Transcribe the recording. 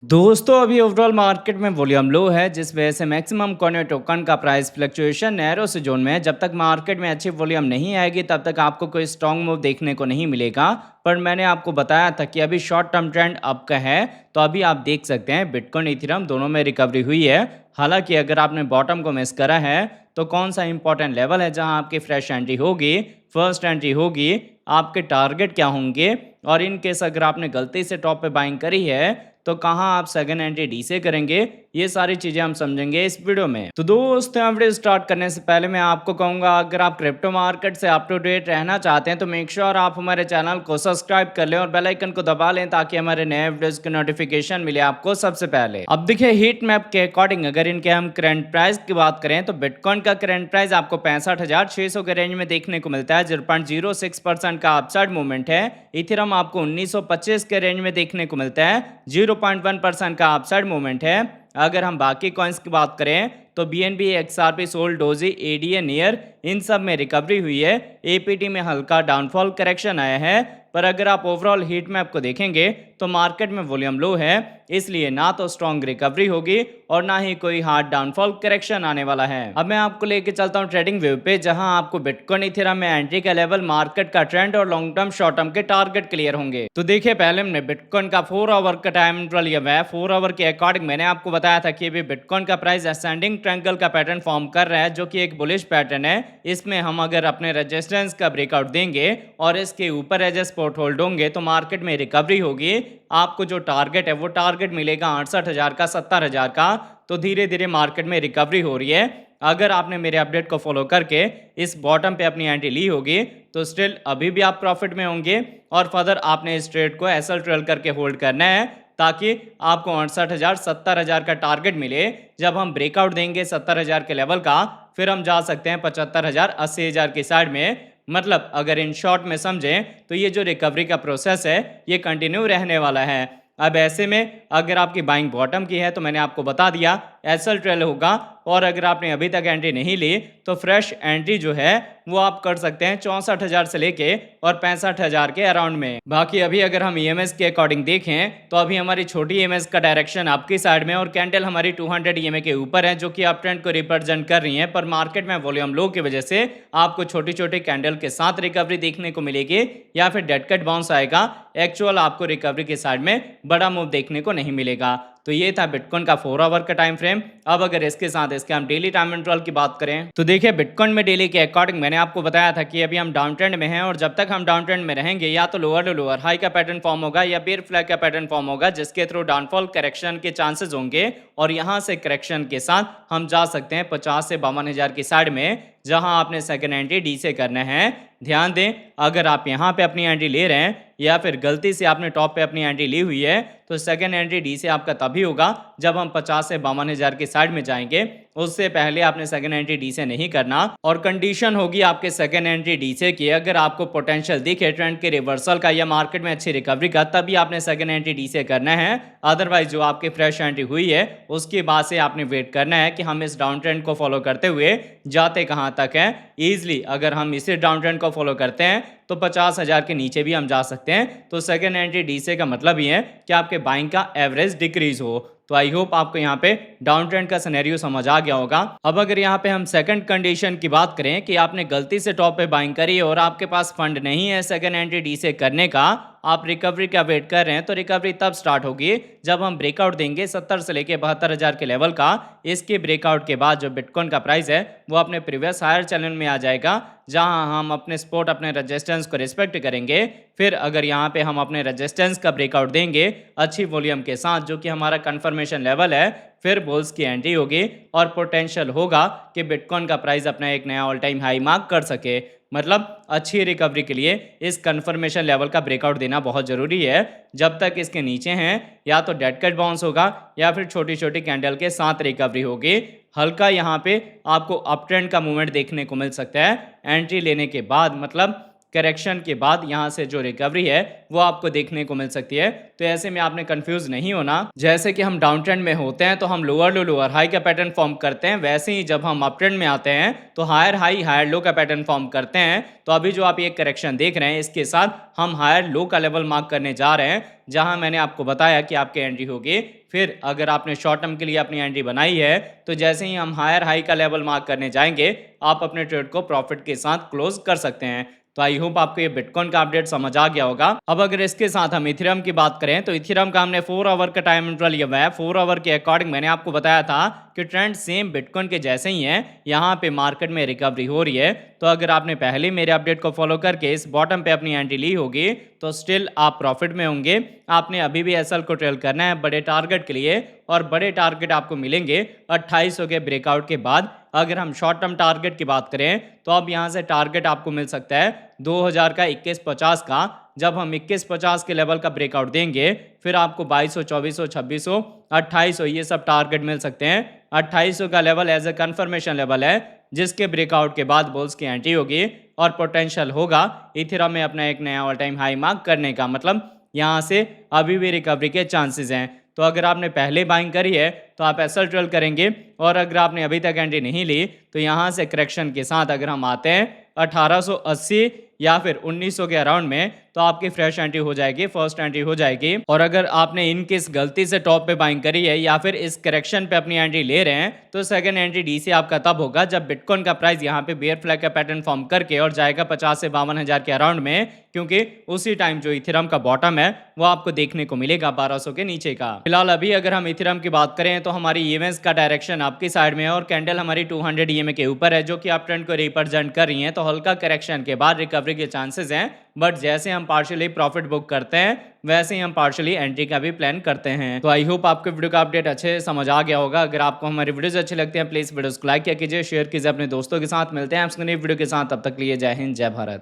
दोस्तों अभी overall market में वॉल्यूम लो है जिस वजह से मैक्सिमम कॉइन टोकन का प्राइस फ्लक्चुएशन नैरो से जोन में है। जब तक मार्केट में अच्छी वॉल्यूम नहीं आएगी तब तक आपको कोई स्ट्रॉन्ग मूव देखने को नहीं मिलेगा। पर मैंने आपको बताया था कि अभी शॉर्ट टर्म ट्रेंड अप का है, तो अभी आप देख सकते हैं बिटकॉइन इथेरियम दोनों में रिकवरी हुई है। हालांकि अगर आपने बॉटम को मिस करा है तो कौन सा इंपॉर्टेंट लेवल है जहां आपकी फ्रेश एंट्री होगी, फर्स्ट एंट्री होगी, आपके टारगेट क्या होंगे, और इन केस अगर आपने गलती से टॉप पे बाइंग करी है तो कहाँ आप सेकंड एंट्री डी से करेंगे, ये सारी चीजें हम समझेंगे इस वीडियो में। तो दोस्तों वीडियो स्टार्ट करने से पहले मैं आपको कहूंगा, अगर आप क्रिप्टो मार्केट से अप टू डेट रहना चाहते हैं तो मेक श्योर आप हमारे चैनल को सब्सक्राइब कर लें और बेल आइकन को दबा लें ताकि हमारे नए वीडियोस की नोटिफिकेशन मिले आपको सबसे पहले। अब देखिए हीट मैप के अकॉर्डिंग अगर इनके हम करंट प्राइस की बात करें तो बिटकॉइन का करंट प्राइस आपको 65,600 के रेंज में देखने को मिलता है। 0.06% का अपसाइड मूवमेंट है। इथेरियम आपको 1925 के रेंज में देखने को मिलता है। 0.1% का अपसाइड मूवमेंट है। अगर हम बाकी कॉइन्स की बात करें तो BNB, XRP, Sol, Doge, ADA, Near, इन सब में रिकवरी हुई है। APT में हल्का डाउनफॉल करेक्शन आया है। पर अगर आप ओवरऑल हीट मैप को देखेंगे तो मार्केट में वॉल्यूम लो है, इसलिए ना तो स्ट्रॉन्ग रिकवरी होगी और ना ही कोई हार्ड डाउनफॉल करेक्शन आने वाला है। अब मैं आपको लेके चलता हूं ट्रेडिंग व्यू पे, जहां आपको बिटकॉइन इथेरियम में एंट्री का लेवल, मार्केट का ट्रेंड और लॉन्ग टर्म शॉर्ट टर्म के टारगेट क्लियर होंगे। तो देखिए पहले हमने बिटकॉइन का 4 आवर का टाइम इंटरवल लिया हुआ है। 4 आवर के अकॉर्डिंग मैंने आपको बताया था कि अभी बिटकॉइन का प्राइस असेंडिंग ट्रायंगल का पैटर्न फॉर्म कर रहा है, जो कि एक बुलिश पैटर्न है। इसमें हम अगर अपने रेजिस्टेंस का ब्रेकआउट देंगे और इसके ऊपर एज सपोर्ट होल्ड होंगे तो मार्केट में रिकवरी होगी। आपको जो टारगेट है वो टारगेट मिलेगा 68,000 का, 70,000 का। तो धीरे धीरे मार्केट में रिकवरी हो रही है। अगर आपने मेरे अपडेट को फॉलो करके इस बॉटम पे अपनी एंट्री ली होगी तो स्टिल अभी भी आप प्रॉफिट में होंगे और फर्दर आपने इस ट्रेड को एसएल ट्रेल करके होल्ड करना है ताकि आपको 68,000, 70,000 का टारगेट मिले। जब हम ब्रेकआउट देंगे 70,000 के लेवल का, फिर हम जा सकते हैं 75,000, 80,000 की साइड में। मतलब अगर इन शॉर्ट में समझें तो ये जो रिकवरी का प्रोसेस है ये कंटिन्यू रहने वाला है। अब ऐसे में अगर आपकी बाइंग बॉटम की है तो मैंने आपको बता दिया एसएल ट्रेल होगा, और अगर आपने अभी तक एंट्री नहीं ली तो फ्रेश एंट्री जो है वो आप कर सकते हैं 64,000 से लेके और 65,000 के अराउंड में। बाकी अभी अगर हम EMS के अकॉर्डिंग देखें तो अभी हमारी छोटी EMS का डायरेक्शन आपकी साइड में और कैंडल हमारी 200 EMA के ऊपर है, जो कि अप ट्रेंड को रिप्रेजेंट कर रही है। पर मार्केट में वॉल्यूम लो की वजह से आपको छोटी छोटी कैंडल के साथ रिकवरी देखने को मिलेगी या फिर डेड कट बाउंस आएगा। एक्चुअल आपको रिकवरी के साइड में बड़ा मूव देखने को नहीं मिलेगा। तो ये था बिटकॉइन का 4 आवर का टाइम फ्रेम। अब अगर इसके साथ इसके हम डेली टाइम इंटरवल की बात करें तो देखिए बिटकॉइन में डेली के अकॉर्डिंग मैंने आपको बताया था कि अभी हम डाउन ट्रेंड में हैं और जब तक हम डाउन ट्रेंड में रहेंगे या तो लोअर टू लोअर हाई का पैटर्न फॉर्म होगा या बेयर फ्लैग का पैटर्न फॉर्म होगा, जिसके थ्रू डाउनफॉल करेक्शन के चांसेस होंगे। और यहां से करेक्शन के साथ हम जा सकते हैं 50 से 52,000 की साइड में, जहां आपने सेकंड एंट्री डी से करना है। ध्यान दें, अगर आप यहां पे अपनी एंट्री ले रहे हैं या फिर गलती से आपने टॉप पे अपनी एंट्री ली हुई है तो सेकंड एंट्री डी से आपका तभी होगा जब हम 50 से 52,000 की साइड में जाएंगे। उससे पहले आपने सेकंड एंट्री डी से नहीं करना, और कंडीशन होगी आपके सेकंड एंट्री डी से कि अगर आपको पोटेंशियल दिखे ट्रेंड के रिवर्सल का या मार्केट में अच्छी रिकवरी का, तभी आपने सेकंड एंट्री डी से करना है। अदरवाइज जो आपकी फ्रेश एंट्री हुई है उसके बाद से आपने वेट करना है कि हम इस डाउन ट्रेंड को फॉलो करते हुए जाते कहां तक है। इजिली अगर हम इसी डाउन ट्रेंड को फॉलो करते हैं तो 50,000 के नीचे भी हम जा सकते हैं। तो सेकंड एंट्री डी से का मतलब ही है कि आपके बाइंग का एवरेज डिक्रीज हो। तो आई होप आपको यहाँ पे डाउन ट्रेंड का सिनेरियो समझ आ गया होगा। अब अगर यहाँ पे हम सेकंड कंडीशन की बात करें कि आपने गलती से टॉप पे बाइंग करी और आपके पास फंड नहीं है सेकंड एंट्री डी से करने का, आप रिकवरी का वेट कर रहे हैं, तो रिकवरी तब स्टार्ट होगी जब हम ब्रेकआउट देंगे 70 से लेके 72,000 के लेवल का। इसके ब्रेकआउट के बाद जो बिटकॉइन का प्राइस है वो अपने प्रीवियस हायर चैनल में आ जाएगा, जहां हम अपने सपोर्ट, अपने रेजिस्टेंस को रिस्पेक्ट करेंगे। फिर अगर यहाँ पे हम अपने रेजिस्टेंस का ब्रेकआउट देंगे अच्छी वॉल्यूम के साथ, जो कि हमारा कंफर्मेशन लेवल है, फिर बुल्स की एंट्री होगी और पोटेंशियल होगा कि बिटकॉइन का प्राइस अपना एक नया ऑल टाइम हाई मार्क कर सके। मतलब अच्छी रिकवरी के लिए इस कंफर्मेशन लेवल का ब्रेकआउट देना बहुत जरूरी है। जब तक इसके नीचे हैं या तो डेड कट बाउंस होगा या फिर छोटी छोटी कैंडल के साथ रिकवरी होगी। हल्का यहाँ पे आपको अप ट्रेंड का मूवमेंट देखने को मिल सकता है एंट्री लेने के बाद। मतलब करेक्शन के बाद यहाँ से जो रिकवरी है वो आपको देखने को मिल सकती है। तो ऐसे में आपने कंफ्यूज नहीं होना। जैसे कि हम डाउन ट्रेंड में होते हैं तो हम लोअर लो लोअर हाई का पैटर्न फॉर्म करते हैं, वैसे ही जब हम अप ट्रेंड में आते हैं तो हायर हाई हायर लो का पैटर्न फॉर्म करते हैं। तो अभी जो आप ये करेक्शन देख रहे हैं इसके साथ हम हायर लो का लेवल मार्क करने जा रहे हैं, जहां मैंने आपको बताया कि आपकी एंट्री होगी। फिर अगर आपने शॉर्ट टर्म के लिए अपनी एंट्री बनाई है तो जैसे ही हम हायर हाई का लेवल मार्क करने जाएंगे आप अपने ट्रेड को प्रॉफिट के साथ क्लोज कर सकते हैं। तो आई होप आपको ये बिटकॉइन का अपडेट समझ आ गया होगा। अब अगर इसके साथ हम इथेरियम की बात करें तो इथेरियम का हमने 4 आवर का टाइम इंटरवल लिया हुआ है। 4 आवर के अकॉर्डिंग मैंने आपको बताया था कि ट्रेंड सेम बिटकॉइन के जैसे ही है, यहाँ पे मार्केट में रिकवरी हो रही है। तो अगर आपने पहले मेरे अपडेट को फॉलो करके इस बॉटम पे अपनी एंट्री ली होगी तो स्टिल आप प्रॉफिट में होंगे। आपने अभी भी एसएल को ट्रेल करना है बड़े टारगेट के लिए, और बड़े टारगेट आपको मिलेंगे 2800 के ब्रेकआउट के बाद। अगर हम शॉर्ट टर्म टारगेट की बात करें तो अब यहाँ से टारगेट आपको मिल सकता है 2000 का 2150 का। जब हम 2150 के लेवल का ब्रेकआउट देंगे फिर आपको 2200 2400 2600 2800 ये सब टारगेट मिल सकते हैं। 2800 का level as a confirmation level है जिसके ब्रेकआउट के बाद बुल्स की एंट्री होगी और पोटेंशियल होगा इथेरियम में अपना एक नया ऑल टाइम हाई मार्क करने का। मतलब यहाँ से अभी भी रिकवरी के चांसेस हैं। तो अगर आपने पहले बाइंग करी है तो आप एसएल ट्रेल करेंगे, और अगर आपने अभी तक एंट्री नहीं ली तो यहाँ से करेक्शन के साथ अगर हम आते हैं 1880 या फिर 1900 के अराउंड में तो आपकी फ्रेश एंट्री हो जाएगी, फर्स्ट एंट्री हो जाएगी। और अगर आपने इनकेस गलती से टॉप पे बाइंग करी है या फिर इस करेक्शन पे अपनी एंट्री ले रहे हैं तो सेकंड एंट्री डी से आपका तब होगा जब बिटकॉइन का प्राइस यहाँ पे बेयर फ्लैग का पैटर्न फॉर्म करके और जाएगा 50 से 52,000 के अराउंड में, क्योंकि उसी टाइम जो इथेरियम का बॉटम है वो आपको देखने को मिलेगा 1200 के नीचे का। फिलहाल अभी अगर हम इथेरियम की बात करें तो हमारी ईएमएस का डायरेक्शन आपकी साइड में है और कैंडल हमारी 200 ईएमए के ऊपर है जो कि आप ट्रेंड को रिप्रेजेंट कर रही है। तो हल्का करेक्शन के बाद रिकवरी के चांसेस हैं, बट जैसे हम पार्शियली प्रॉफिट बुक करते हैं वैसे ही हम पार्शियली एंट्री का भी प्लान करते हैं। तो आई होप आपको वीडियो का अपडेट अच्छे से समझ आ गया होगा। अगर आपको हमारी वीडियोस अच्छे लगते हैं प्लीज वीडियोस को लाइक किया कीजिए, शेयर कीजिए अपने दोस्तों के साथ। मिलते हैं आपसे नई वीडियो के साथ, तब तक लिए जय हिंद जय भारत।